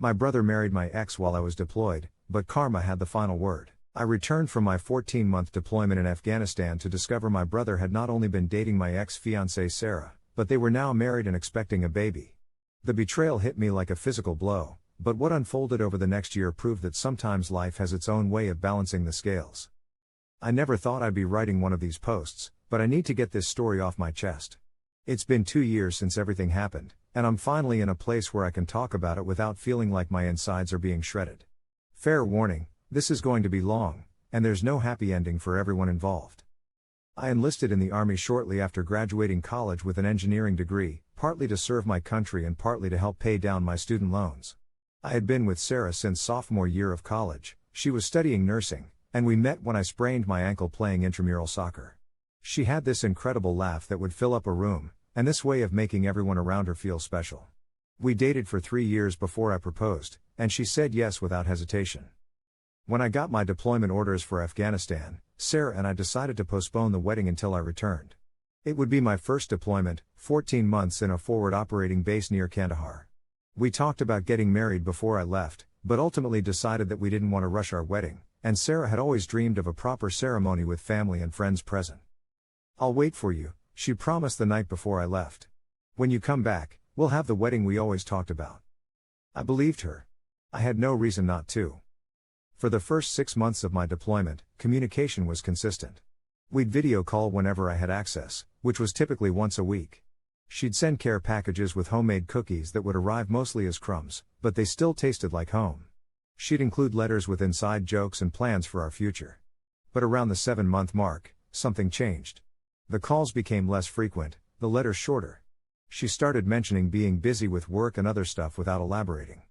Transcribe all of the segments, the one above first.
My brother married my ex while I was deployed, but karma had the final word. I returned from my 14-month deployment in Afghanistan to discover my brother had not only been dating my ex-fiancée Sarah, but they were now married and expecting a baby. The betrayal hit me like a physical blow, but what unfolded over the next year proved that sometimes life has its own way of balancing the scales. I never thought I'd be writing one of these posts, but I need to get this story off my chest. It's been 2 years since everything happened, and I'm finally in a place where I can talk about it without feeling like my insides are being shredded. Fair warning, this is going to be long, and there's no happy ending for everyone involved. I enlisted in the Army shortly after graduating college with an engineering degree, partly to serve my country and partly to help pay down my student loans. I had been with Sarah since sophomore year of college. She was studying nursing, and we met when I sprained my ankle playing intramural soccer. She had this incredible laugh that would fill up a room, and this way of making everyone around her feel special. We dated for 3 years before I proposed, and she said yes without hesitation. When I got my deployment orders for Afghanistan, Sarah and I decided to postpone the wedding until I returned. It would be my first deployment, 14 months in a forward operating base near Kandahar. We talked about getting married before I left, but ultimately decided that we didn't want to rush our wedding, and Sarah had always dreamed of a proper ceremony with family and friends present. "I'll wait for you," she promised the night before I left. "When you come back, we'll have the wedding we always talked about." I believed her. I had no reason not to. For the first 6 months of my deployment, communication was consistent. We'd video call whenever I had access, which was typically once a week. She'd send care packages with homemade cookies that would arrive mostly as crumbs, but they still tasted like home. She'd include letters with inside jokes and plans for our future. But around the 7-month mark, something changed. The calls became less frequent, the letters shorter. She started mentioning being busy with work and other stuff without elaborating.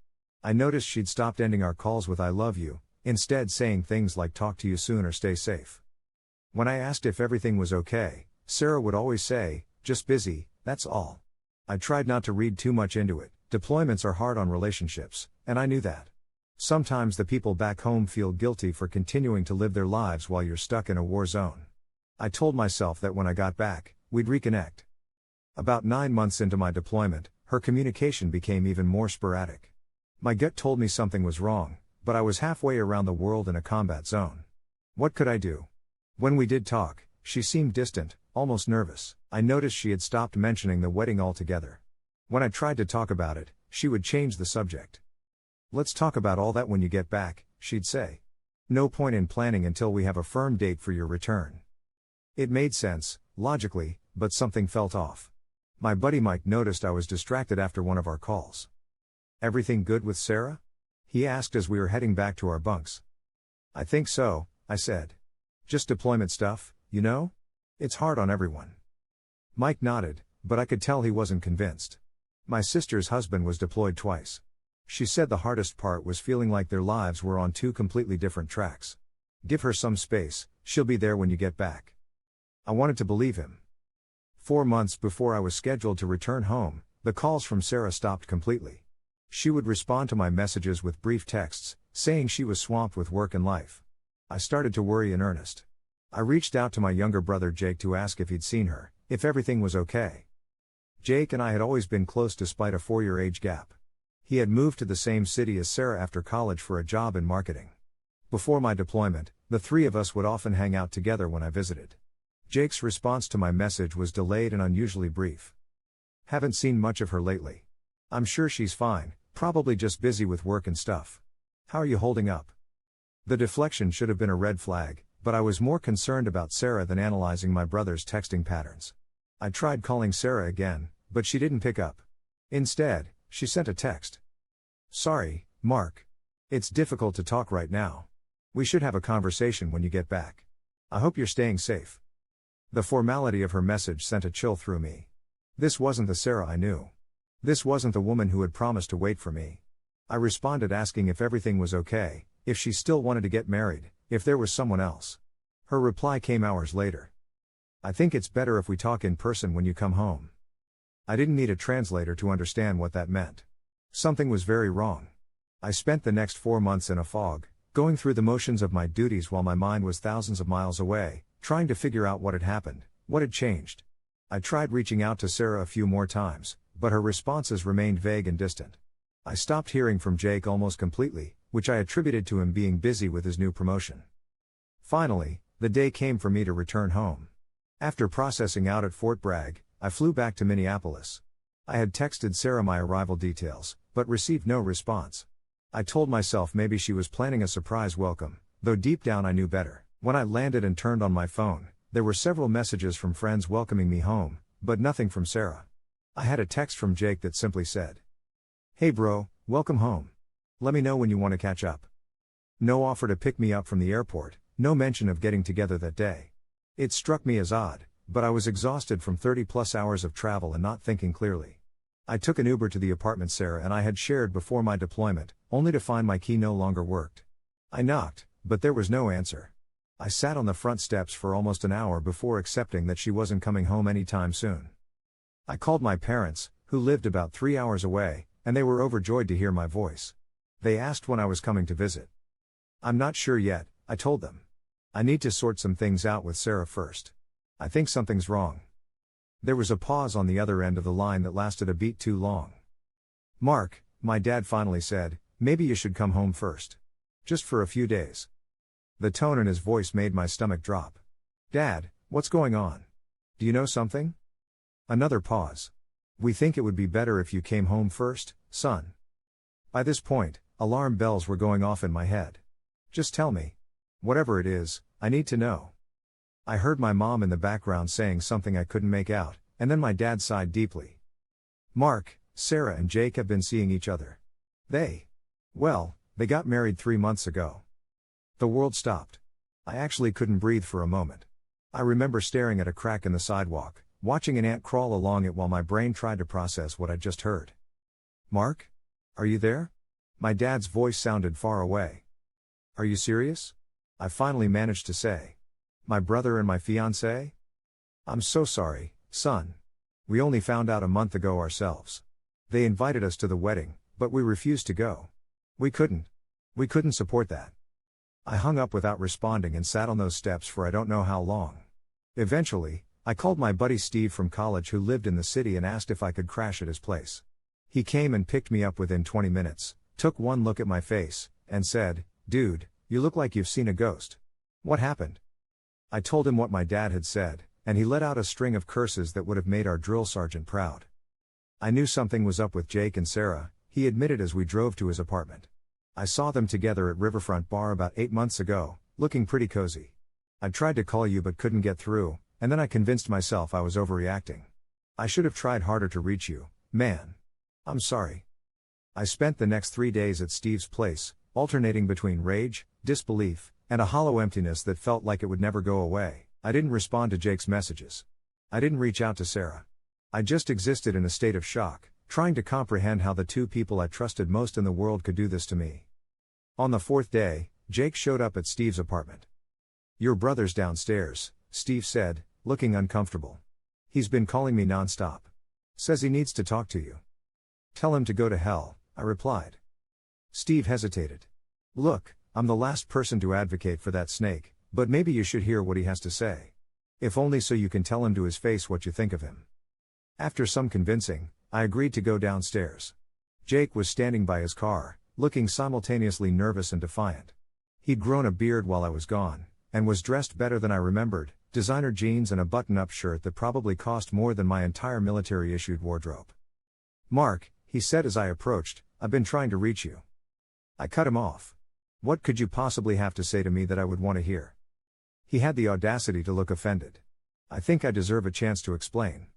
I noticed she'd stopped ending our calls with "I love you," instead saying things like "talk to you soon" or "stay safe." When I asked if everything was okay, Sarah would always say, "Just busy, that's all." I tried not to read too much into it. Deployments are hard on relationships, and I knew that. Sometimes the people back home feel guilty for continuing to live their lives while you're stuck in a war zone. I told myself that when I got back, we'd reconnect. About 9 months into my deployment, her communication became even more sporadic. My gut told me something was wrong, but I was halfway around the world in a combat zone. What could I do? When we did talk, she seemed distant, almost nervous. I noticed she had stopped mentioning the wedding altogether. When I tried to talk about it, she would change the subject. "Let's talk about all that when you get back," she'd say. "No point in planning until we have a firm date for your return." It made sense, logically, but something felt off. My buddy Mike noticed I was distracted after one of our calls. "Everything good with Sarah?" he asked as we were heading back to our bunks. "I think so," I said. "Just deployment stuff, you know? It's hard on everyone." Mike nodded, but I could tell he wasn't convinced. My sister's husband was deployed twice. She said the hardest part was feeling like their lives were on 2 completely different tracks. "Give her some space, she'll be there when you get back." I wanted to believe him. 4 months before I was scheduled to return home, the calls from Sarah stopped completely. She would respond to my messages with brief texts, saying she was swamped with work and life. I started to worry in earnest. I reached out to my younger brother Jake to ask if he'd seen her, if everything was okay. Jake and I had always been close despite a 4-year age gap. He had moved to the same city as Sarah after college for a job in marketing. Before my deployment, the 3 of us would often hang out together when I visited. Jake's response to my message was delayed and unusually brief. "Haven't seen much of her lately. I'm sure she's fine, probably just busy with work and stuff. How are you holding up?" The deflection should have been a red flag, but I was more concerned about Sarah than analyzing my brother's texting patterns. I tried calling Sarah again, but she didn't pick up. Instead, she sent a text. "Sorry, Mark. It's difficult to talk right now. We should have a conversation when you get back. I hope you're staying safe." The formality of her message sent a chill through me. This wasn't the Sarah I knew. This wasn't the woman who had promised to wait for me. I responded asking if everything was okay, if she still wanted to get married, if there was someone else. Her reply came hours later. "I think it's better if we talk in person when you come home." I didn't need a translator to understand what that meant. Something was very wrong. I spent the next 4 months in a fog, going through the motions of my duties while my mind was thousands of miles away, trying to figure out what had happened, what had changed. I tried reaching out to Sarah a few more times, but her responses remained vague and distant. I stopped hearing from Jake almost completely, which I attributed to him being busy with his new promotion. Finally, the day came for me to return home. After processing out at Fort Bragg, I flew back to Minneapolis. I had texted Sarah my arrival details, but received no response. I told myself maybe she was planning a surprise welcome, though deep down I knew better. When I landed and turned on my phone, there were several messages from friends welcoming me home, but nothing from Sarah. I had a text from Jake that simply said, "Hey bro, welcome home. Let me know when you want to catch up." No offer to pick me up from the airport, no mention of getting together that day. It struck me as odd, but I was exhausted from 30+ hours of travel and not thinking clearly. I took an Uber to the apartment Sarah and I had shared before my deployment, only to find my key no longer worked. I knocked, but there was no answer. I sat on the front steps for almost an hour before accepting that she wasn't coming home anytime soon. I called my parents, who lived about 3 hours away, and they were overjoyed to hear my voice. They asked when I was coming to visit. "I'm not sure yet," I told them. "I need to sort some things out with Sarah first. I think something's wrong." There was a pause on the other end of the line that lasted a beat too long. "Mark," my dad finally said, "maybe you should come home first. Just for a few days." The tone in his voice made my stomach drop. "Dad, what's going on? Do you know something?" Another pause. "We think it would be better if you came home first, son." By this point, alarm bells were going off in my head. "Just tell me. Whatever it is, I need to know." I heard my mom in the background saying something I couldn't make out, and then my dad sighed deeply. "Mark, Sarah and Jake have been seeing each other. They got married 3 months ago." The world stopped. I actually couldn't breathe for a moment. I remember staring at a crack in the sidewalk, watching an ant crawl along it while my brain tried to process what I'd just heard. "Mark? Are you there?" My dad's voice sounded far away. "Are you serious?" I finally managed to say. "My brother and my fiancée? I'm so sorry, son. We only found out a month ago ourselves. They invited us to the wedding, but we refused to go. We couldn't support that." I hung up without responding and sat on those steps for I don't know how long. Eventually, I called my buddy Steve from college who lived in the city and asked if I could crash at his place. He came and picked me up within 20 minutes, took one look at my face, and said, "Dude, you look like you've seen a ghost. What happened?" I told him what my dad had said, and he let out a string of curses that would have made our drill sergeant proud. I knew something was up with Jake and Sarah, he admitted as we drove to his apartment. "I saw them together at Riverfront Bar about 8 months ago, looking pretty cozy. I tried to call you but couldn't get through, and then I convinced myself I was overreacting. I should have tried harder to reach you, man. I'm sorry." I spent the next 3 days at Steve's place, alternating between rage, disbelief, and a hollow emptiness that felt like it would never go away. I didn't respond to Jake's messages. I didn't reach out to Sarah. I just existed in a state of shock, trying to comprehend how the two people I trusted most in the world could do this to me. On the 4th day, Jake showed up at Steve's apartment. "Your brother's downstairs," Steve said, looking uncomfortable. "He's been calling me nonstop. Says he needs to talk to you." "Tell him to go to hell," I replied. Steve hesitated. "Look, I'm the last person to advocate for that snake, but maybe you should hear what he has to say. If only so you can tell him to his face what you think of him." After some convincing, I agreed to go downstairs. Jake was standing by his car, looking simultaneously nervous and defiant. He'd grown a beard while I was gone, and was dressed better than I remembered, designer jeans and a button-up shirt that probably cost more than my entire military-issued wardrobe. "Mark," he said as I approached, "I've been trying to reach you." I cut him off. What could you possibly have to say to me that I would want to hear? He had the audacity to look offended. "I think I deserve a chance to explain."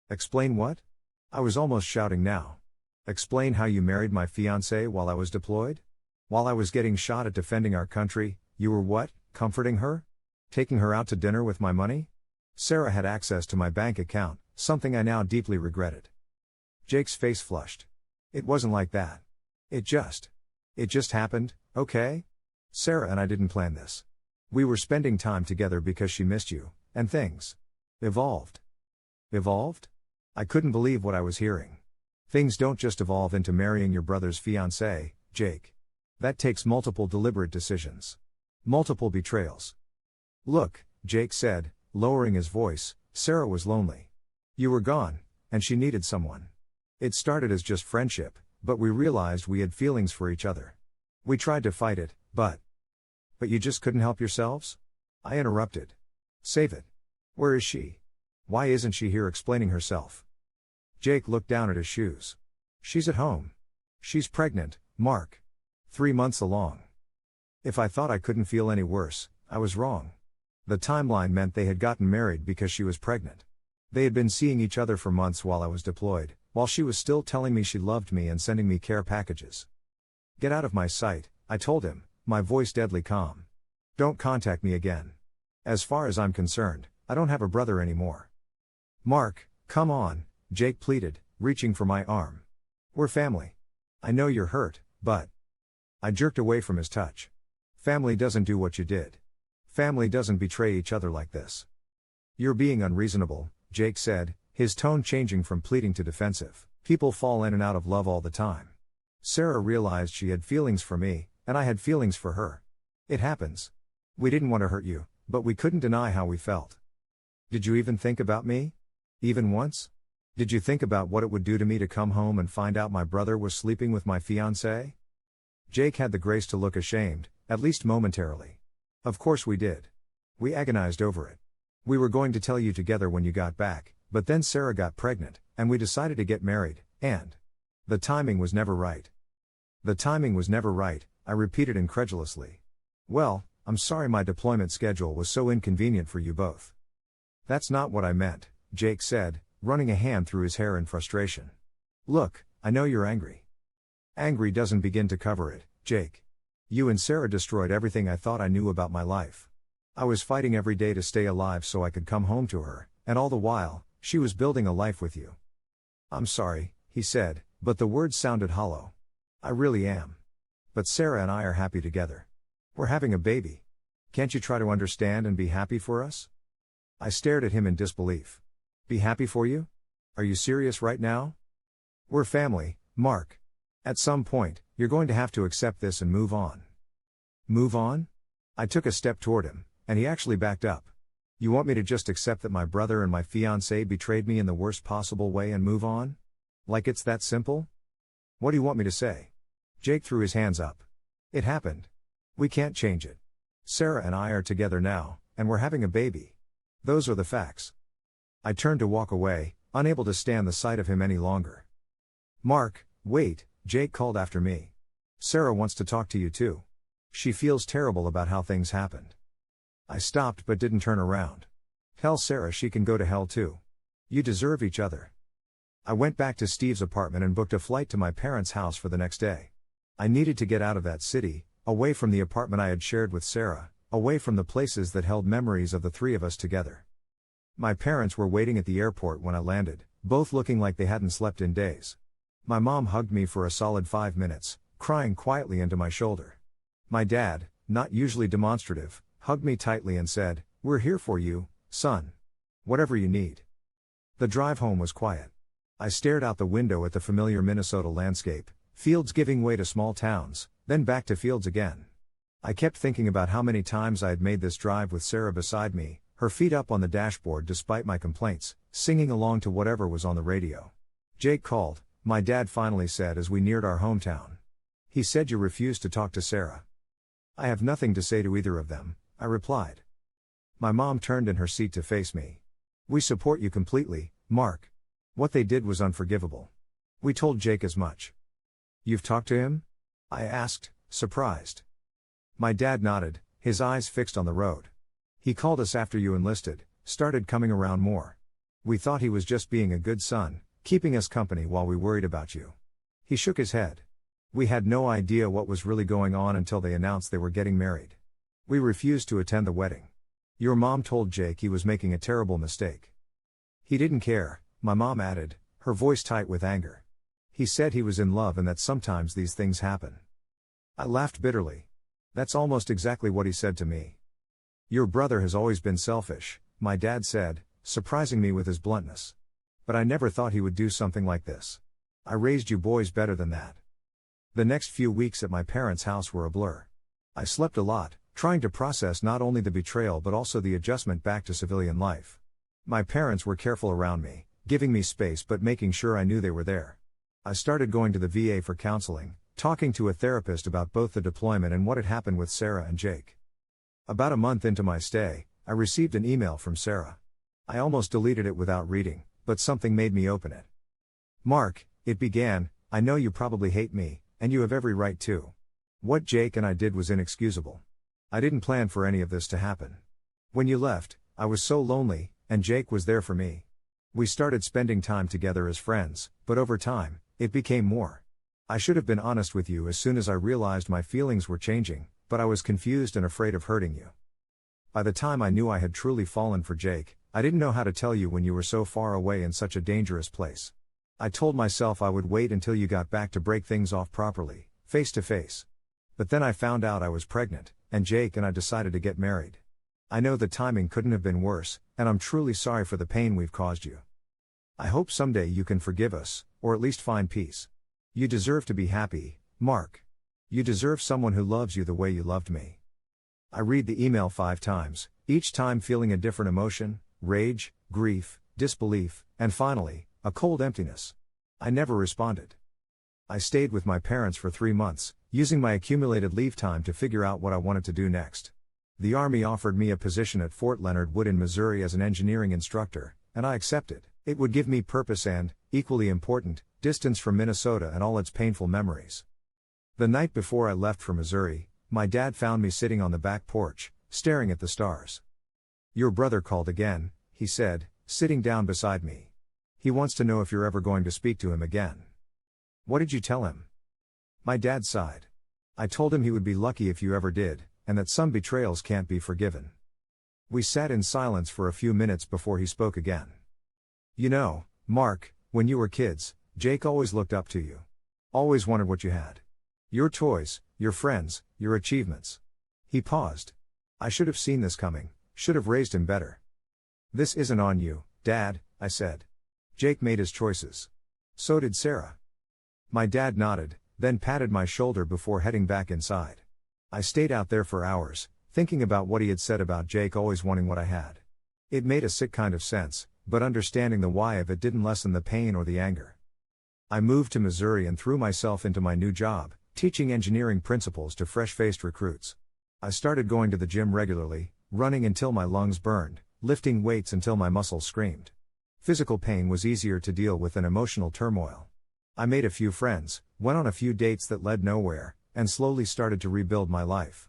"Explain what?" I was almost shouting now. "Explain how you married my fiancée while I was deployed? While I was getting shot at defending our country, you were what, comforting her? Taking her out to dinner with my money? Sarah had access to my bank account, something I now deeply regretted." Jake's face flushed. "It wasn't like that. It just happened, okay? Sarah and I didn't plan this. We were spending time together because she missed you, and things evolved." Evolved? I couldn't believe what I was hearing. Things don't just evolve into marrying your brother's fiancée, Jake. That takes multiple deliberate decisions. Multiple betrayals. "Look," Jake said, lowering his voice, "Sarah was lonely. You were gone, and she needed someone. It started as just friendship, But we realized we had feelings for each other. We tried to fight it, but you just couldn't help yourselves? I interrupted. Save it. Where is she? Why isn't she here explaining herself? Jake looked down at his shoes. She's at home. She's pregnant, Mark. 3 months along. If I thought I couldn't feel any worse, I was wrong. The timeline meant they had gotten married because she was pregnant. They had been seeing each other for months while I was deployed, while she was still telling me she loved me and sending me care packages. Get out of my sight, I told him, my voice deadly calm. Don't contact me again. As far as I'm concerned, I don't have a brother anymore. Mark, come on, Jake pleaded, reaching for my arm. We're family. I know you're hurt, but... I jerked away from his touch. Family doesn't do what you did. Family doesn't betray each other like this. You're being unreasonable, Jake said, his tone changing from pleading to defensive. People fall in and out of love all the time. Sarah realized she had feelings for me, and I had feelings for her. It happens. We didn't want to hurt you, but we couldn't deny how we felt. Did you even think about me? Even once? Did you think about what it would do to me to come home and find out my brother was sleeping with my fiancée? Jake had the grace to look ashamed, at least momentarily. Of course we did. We agonized over it. We were going to tell you together when you got back, but then Sarah got pregnant, and we decided to get married, and... the timing was never right. The timing was never right, I repeated incredulously. Well, I'm sorry my deployment schedule was so inconvenient for you both. That's not what I meant, Jake said, running a hand through his hair in frustration. Look, I know you're angry. Angry doesn't begin to cover it, Jake. You and Sarah destroyed everything I thought I knew about my life. I was fighting every day to stay alive so I could come home to her, and all the while, she was building a life with you. I'm sorry, he said, but the words sounded hollow. I really am. But Sarah and I are happy together. We're having a baby. Can't you try to understand and be happy for us? I stared at him in disbelief. Be happy for you? Are you serious right now? We're family, Mark. At some point, you're going to have to accept this and move on. Move on? I took a step toward him, and he actually backed up. You want me to just accept that my brother and my fiancée betrayed me in the worst possible way and move on? Like it's that simple? What do you want me to say? Jake threw his hands up. It happened. We can't change it. Sarah and I are together now, and we're having a baby. Those are the facts. I turned to walk away, unable to stand the sight of him any longer. Mark, wait, Jake called after me. Sarah wants to talk to you too. She feels terrible about how things happened. I stopped but didn't turn around. Tell Sarah she can go to hell too. You deserve each other. I went back to Steve's apartment and booked a flight to my parents' house for the next day. I needed to get out of that city, away from the apartment I had shared with Sarah, away from the places that held memories of the three of us together. My parents were waiting at the airport when I landed, both looking like they hadn't slept in days. My mom hugged me for a solid 5 minutes, crying quietly into my shoulder. My dad, not usually demonstrative, hugged me tightly and said, "We're here for you, son. Whatever you need." The drive home was quiet. I stared out the window at the familiar Minnesota landscape, fields giving way to small towns, then back to fields again. I kept thinking about how many times I had made this drive with Sarah beside me, her feet up on the dashboard despite my complaints, singing along to whatever was on the radio. Jake called, my dad finally said as we neared our hometown. He said you refused to talk to Sarah. I have nothing to say to either of them, I replied. My mom turned in her seat to face me. We support you completely, Mark. What they did was unforgivable. We told Jake as much. You've talked to him? I asked, surprised. My dad nodded, his eyes fixed on the road. He called us after you enlisted, started coming around more. We thought he was just being a good son, keeping us company while we worried about you. He shook his head. We had no idea what was really going on until they announced they were getting married. We refused to attend the wedding. Your mom told Jake he was making a terrible mistake. He didn't care, my mom added, her voice tight with anger. He said he was in love and that sometimes these things happen. I laughed bitterly. That's almost exactly what he said to me. Your brother has always been selfish, my dad said, surprising me with his bluntness. But I never thought he would do something like this. I raised you boys better than that. The next few weeks at my parents' house were a blur. I slept a lot, trying to process not only the betrayal but also the adjustment back to civilian life. My parents were careful around me, giving me space but making sure I knew they were there. I started going to the VA for counseling, talking to a therapist about both the deployment and what had happened with Sarah and Jake. About a month into my stay, I received an email from Sarah. I almost deleted it without reading, but something made me open it. "Mark," it began, "I know you probably hate me, and you have every right to. What Jake and I did was inexcusable. I didn't plan for any of this to happen. When you left, I was so lonely, and Jake was there for me. We started spending time together as friends, but over time, it became more. I should have been honest with you as soon as I realized my feelings were changing, but I was confused and afraid of hurting you. By the time I knew I had truly fallen for Jake, I didn't know how to tell you when you were so far away in such a dangerous place. I told myself I would wait until you got back to break things off properly, face to face. But then I found out I was pregnant, and Jake and I decided to get married. I know the timing couldn't have been worse, and I'm truly sorry for the pain we've caused you. I hope someday you can forgive us, or at least find peace. You deserve to be happy, Mark. You deserve someone who loves you the way you loved me." I read the email 5 times, each time feeling a different emotion: rage, grief, disbelief, and finally, a cold emptiness. I never responded. I stayed with my parents for 3 months, using my accumulated leave time to figure out what I wanted to do next. The Army offered me a position at Fort Leonard Wood in Missouri as an engineering instructor, and I accepted. It would give me purpose and, equally important, distance from Minnesota and all its painful memories. The night before I left for Missouri, my dad found me sitting on the back porch, staring at the stars. "Your brother called again," he said, sitting down beside me. "He wants to know if you're ever going to speak to him again." "What did you tell him?" My dad sighed. "I told him he would be lucky if you ever did, and that some betrayals can't be forgiven." We sat in silence for a few minutes before he spoke again. "You know, Mark, when you were kids, Jake always looked up to you. Always wanted what you had. Your toys, your friends, your achievements." He paused. "I should have seen this coming, should have raised him better." "This isn't on you, Dad," I said. "Jake made his choices. So did Sarah." My dad nodded, then patted my shoulder before heading back inside. I stayed out there for hours, thinking about what he had said about Jake always wanting what I had. It made a sick kind of sense, but understanding the why of it didn't lessen the pain or the anger. I moved to Missouri and threw myself into my new job, teaching engineering principles to fresh-faced recruits. I started going to the gym regularly, running until my lungs burned, lifting weights until my muscles screamed. Physical pain was easier to deal with than emotional turmoil. I made a few friends, went on a few dates that led nowhere, and slowly started to rebuild my life.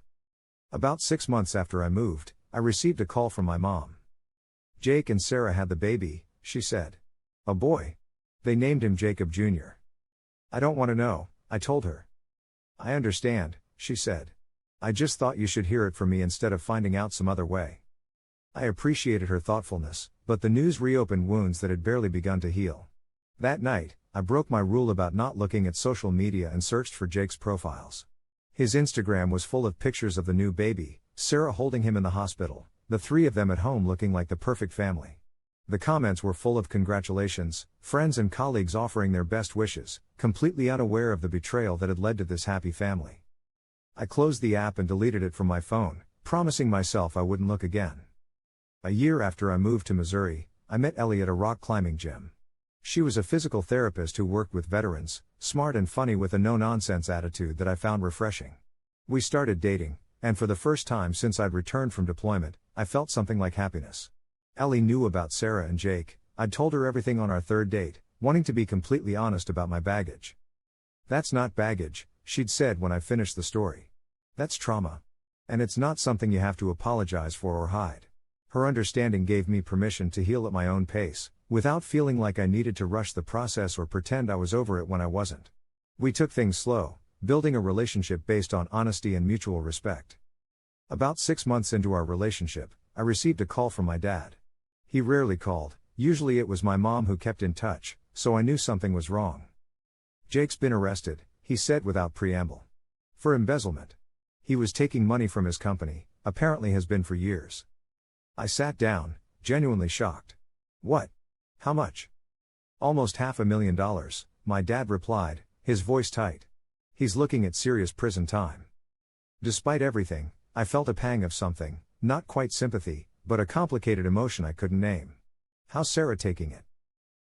About 6 months after I moved, I received a call from my mom. "Jake and Sarah had the baby," she said. "A boy. They named him Jacob Jr." "I don't want to know," I told her. "I understand," she said. "I just thought you should hear it from me instead of finding out some other way." I appreciated her thoughtfulness, but the news reopened wounds that had barely begun to heal. That night, I broke my rule about not looking at social media and searched for Jake's profiles. His Instagram was full of pictures of the new baby, Sarah holding him in the hospital, the 3 of them at home looking like the perfect family. The comments were full of congratulations, friends and colleagues offering their best wishes, completely unaware of the betrayal that had led to this happy family. I closed the app and deleted it from my phone, promising myself I wouldn't look again. A year after I moved to Missouri, I met Ellie at a rock climbing gym. She was a physical therapist who worked with veterans, smart and funny with a no-nonsense attitude that I found refreshing. We started dating, and for the first time since I'd returned from deployment, I felt something like happiness. Ellie knew about Sarah and Jake. I'd told her everything on our 3rd date, wanting to be completely honest about my baggage. "That's not baggage," she'd said when I finished the story. "That's trauma. And it's not something you have to apologize for or hide." Her understanding gave me permission to heal at my own pace, without feeling like I needed to rush the process or pretend I was over it when I wasn't. We took things slow, building a relationship based on honesty and mutual respect. About 6 months into our relationship, I received a call from my dad. He rarely called, usually it was my mom who kept in touch, so I knew something was wrong. "Jake's been arrested," he said without preamble. "For embezzlement. He was taking money from his company, apparently has been for years." I sat down, genuinely shocked. "What? How much?" "Almost $500,000, my dad replied, his voice tight. "He's looking at serious prison time." Despite everything, I felt a pang of something, not quite sympathy, but a complicated emotion I couldn't name. "How's Sarah taking it?"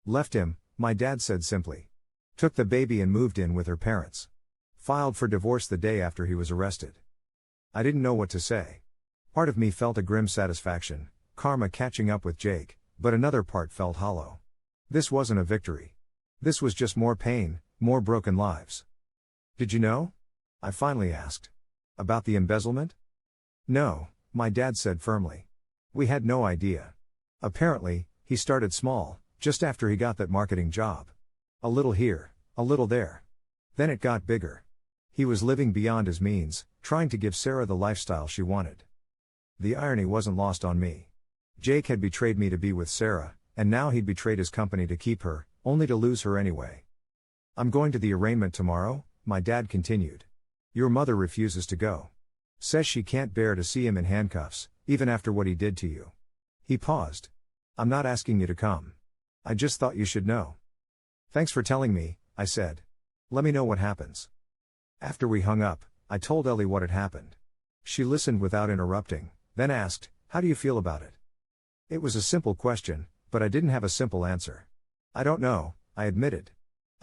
"Left him," my dad said simply. Took the baby and moved in with her parents. Filed for divorce the day after he was arrested. I didn't know what to say. Part of me felt a grim satisfaction, karma catching up with Jake, but another part felt hollow. This wasn't a victory. This was just more pain, more broken lives. Did you know? I finally asked. About the embezzlement? No, my dad said firmly. We had no idea. Apparently, he started small, just after he got that marketing job. A little here, a little there. Then it got bigger. He was living beyond his means, trying to give Sarah the lifestyle she wanted. The irony wasn't lost on me. Jake had betrayed me to be with Sarah, and now he'd betrayed his company to keep her, only to lose her anyway. I'm going to the arraignment tomorrow, my dad continued. Your mother refuses to go. Says she can't bear to see him in handcuffs, even after what he did to you. He paused. I'm not asking you to come. I just thought you should know. Thanks for telling me, I said. Let me know what happens. After we hung up, I told Ellie what had happened. She listened without interrupting, then asked, how do you feel about it? It was a simple question, but I didn't have a simple answer. I don't know, I admitted.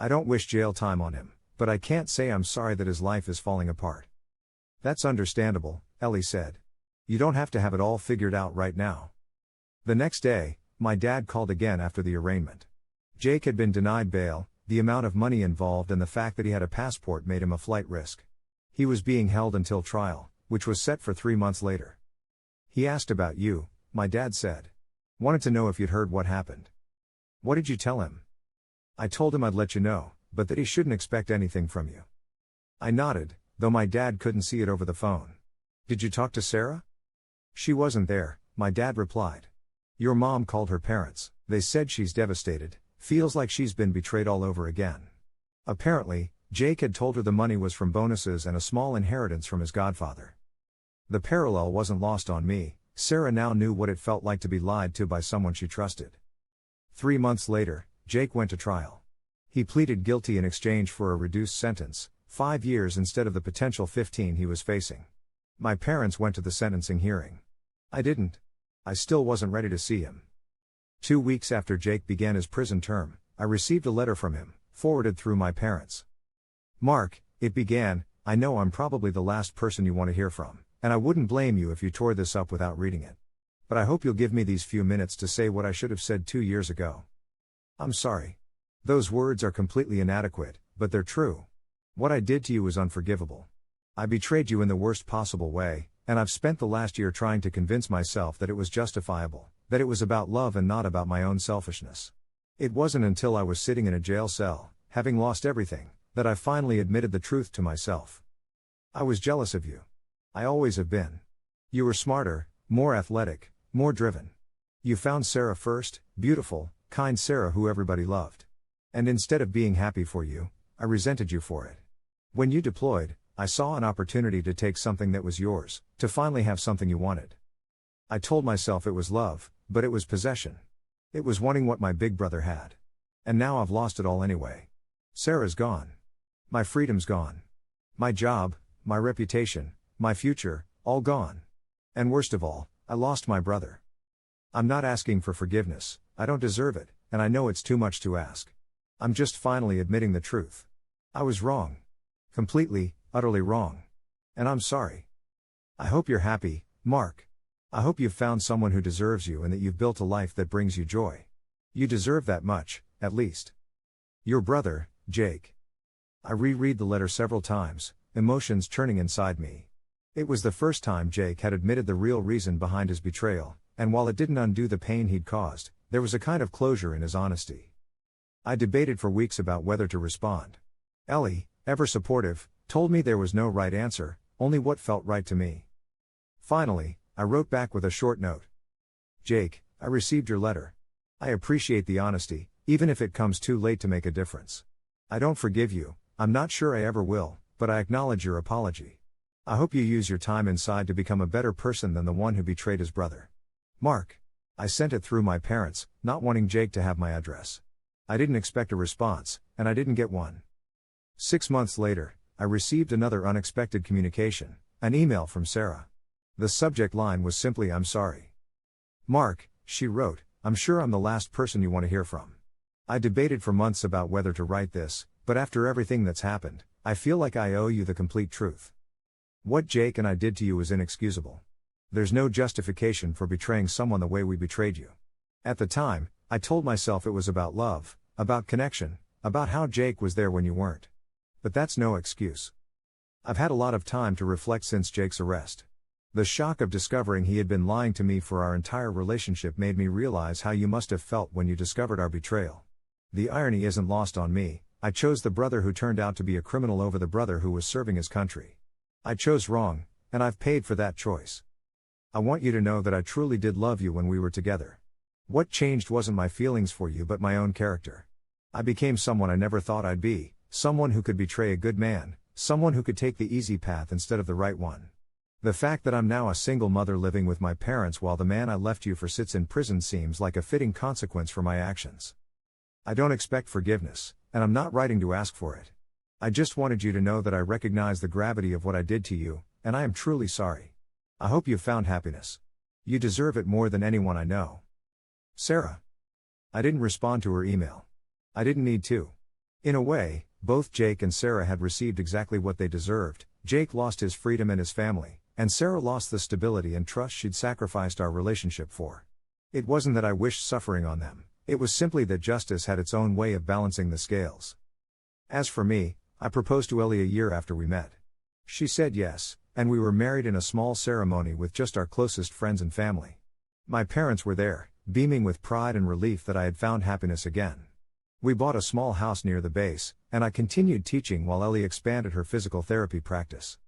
I don't wish jail time on him, but I can't say I'm sorry that his life is falling apart. That's understandable, Ellie said. You don't have to have it all figured out right now. The next day, my dad called again after the arraignment. Jake had been denied bail, the amount of money involved and the fact that he had a passport made him a flight risk. He was being held until trial, which was set for 3 months later. He asked about you, my dad said. Wanted to know if you'd heard what happened. What did you tell him? I told him I'd let you know, but that he shouldn't expect anything from you. I nodded, though my dad couldn't see it over the phone. Did you talk to Sarah? She wasn't there, my dad replied. Your mom called her parents. They said she's devastated, feels like she's been betrayed all over again. Apparently, Jake had told her the money was from bonuses and a small inheritance from his godfather. The parallel wasn't lost on me. Sarah now knew what it felt like to be lied to by someone she trusted. 3 months later, Jake went to trial. He pleaded guilty in exchange for a reduced sentence, 5 years instead of the potential 15 he was facing. My parents went to the sentencing hearing. I didn't. I still wasn't ready to see him. 2 weeks after Jake began his prison term, I received a letter from him, forwarded through my parents. Mark, it began, I know I'm probably the last person you want to hear from, and I wouldn't blame you if you tore this up without reading it. But I hope you'll give me these few minutes to say what I should have said 2 years ago. I'm sorry. Those words are completely inadequate, but they're true. What I did to you was unforgivable. I betrayed you in the worst possible way, and I've spent the last year trying to convince myself that it was justifiable, that it was about love and not about my own selfishness. It wasn't until I was sitting in a jail cell, having lost everything, that I finally admitted the truth to myself. I was jealous of you. I always have been. You were smarter, more athletic, more driven. You found Sarah first, beautiful, kind Sarah who everybody loved. And instead of being happy for you, I resented you for it. When you deployed, I saw an opportunity to take something that was yours, to finally have something you wanted. I told myself it was love, but it was possession. It was wanting what my big brother had. And now I've lost it all anyway. Sarah's gone. My freedom's gone. My job, my reputation, my future, all gone. And worst of all, I lost my brother. I'm not asking for forgiveness, I don't deserve it, and I know it's too much to ask. I'm just finally admitting the truth. I was wrong. Completely, utterly wrong. And I'm sorry. I hope you're happy, Mark. I hope you've found someone who deserves you and that you've built a life that brings you joy. You deserve that much, at least. Your brother, Jake. I reread the letter several times, emotions churning inside me. It was the first time Jake had admitted the real reason behind his betrayal, and while it didn't undo the pain he'd caused, there was a kind of closure in his honesty. I debated for weeks about whether to respond. Ellie, ever supportive, told me there was no right answer, only what felt right to me. Finally, I wrote back with a short note. Jake, I received your letter. I appreciate the honesty, even if it comes too late to make a difference. I don't forgive you, I'm not sure I ever will, but I acknowledge your apology. I hope you use your time inside to become a better person than the one who betrayed his brother. Mark. I sent it through my parents, not wanting Jake to have my address. I didn't expect a response, and I didn't get one. 6 months later, I received another unexpected communication, an email from Sarah. The subject line was simply "I'm sorry." Mark, she wrote, I'm sure I'm the last person you want to hear from. I debated for months about whether to write this, but after everything that's happened, I feel like I owe you the complete truth. What Jake and I did to you was inexcusable. There's no justification for betraying someone the way we betrayed you. At the time, I told myself it was about love, about connection, about how Jake was there when you weren't. But that's no excuse. I've had a lot of time to reflect since Jake's arrest. The shock of discovering he had been lying to me for our entire relationship made me realize how you must have felt when you discovered our betrayal. The irony isn't lost on me. I chose the brother who turned out to be a criminal over the brother who was serving his country. I chose wrong, and I've paid for that choice. I want you to know that I truly did love you when we were together. What changed wasn't my feelings for you but my own character. I became someone I never thought I'd be, someone who could betray a good man, someone who could take the easy path instead of the right one. The fact that I'm now a single mother living with my parents while the man I left you for sits in prison seems like a fitting consequence for my actions. I don't expect forgiveness, and I'm not writing to ask for it. I just wanted you to know that I recognize the gravity of what I did to you, and I am truly sorry. I hope you've found happiness. You deserve it more than anyone I know. Sarah. I didn't respond to her email. I didn't need to. In a way, both Jake and Sarah had received exactly what they deserved. Jake lost his freedom and his family, and Sarah lost the stability and trust she'd sacrificed our relationship for. It wasn't that I wished suffering on them, it was simply that justice had its own way of balancing the scales. As for me, I proposed to Ellie a year after we met. She said yes, and we were married in a small ceremony with just our closest friends and family. My parents were there, beaming with pride and relief that I had found happiness again. We bought a small house near the base, and I continued teaching while Ellie expanded her physical therapy practice.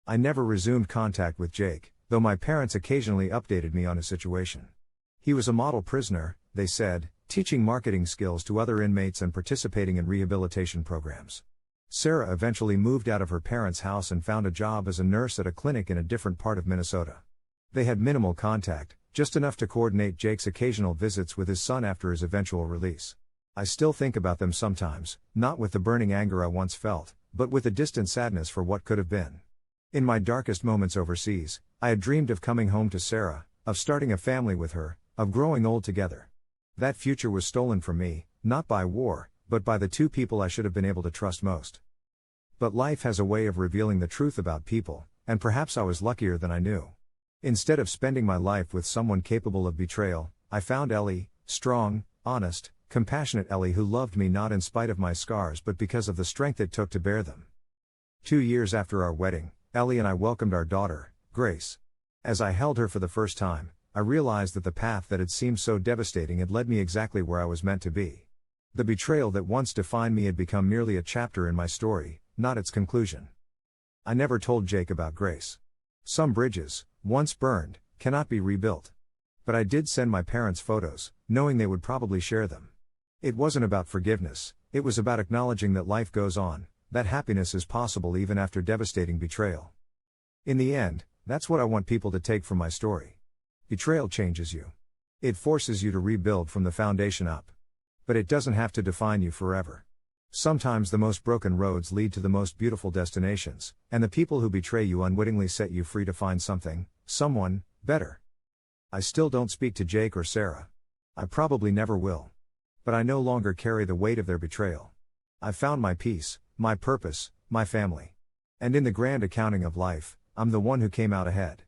I never resumed contact with Jake, though my parents occasionally updated me on his situation. He was a model prisoner, they said, teaching marketing skills to other inmates and participating in rehabilitation programs. Sarah eventually moved out of her parents' house and found a job as a nurse at a clinic in a different part of Minnesota. They had minimal contact, just enough to coordinate Jake's occasional visits with his son after his eventual release. I still think about them sometimes, not with the burning anger I once felt, but with a distant sadness for what could have been. In my darkest moments overseas, I had dreamed of coming home to Sarah, of starting a family with her, of growing old together. That future was stolen from me, not by war, but by the two people I should have been able to trust most. But life has a way of revealing the truth about people, and perhaps I was luckier than I knew. Instead of spending my life with someone capable of betrayal, I found Ellie, strong, honest, compassionate Ellie who loved me not in spite of my scars but because of the strength it took to bear them. 2 years after our wedding, Ellie and I welcomed our daughter, Grace. As I held her for the first time, I realized that the path that had seemed so devastating had led me exactly where I was meant to be. The betrayal that once defined me had become merely a chapter in my story, not its conclusion. I never told Jake about Grace. Some bridges, once burned, cannot be rebuilt. But I did send my parents photos, knowing they would probably share them. It wasn't about forgiveness, it was about acknowledging that life goes on, that happiness is possible even after devastating betrayal. In the end, that's what I want people to take from my story. Betrayal changes you. It forces you to rebuild from the foundation up. But it doesn't have to define you forever. Sometimes the most broken roads lead to the most beautiful destinations, and the people who betray you unwittingly set you free to find someone, better. I still don't speak to Jake or Sarah. I probably never will. But I no longer carry the weight of their betrayal. I've found my peace, my purpose, my family. And in the grand accounting of life, I'm the one who came out ahead.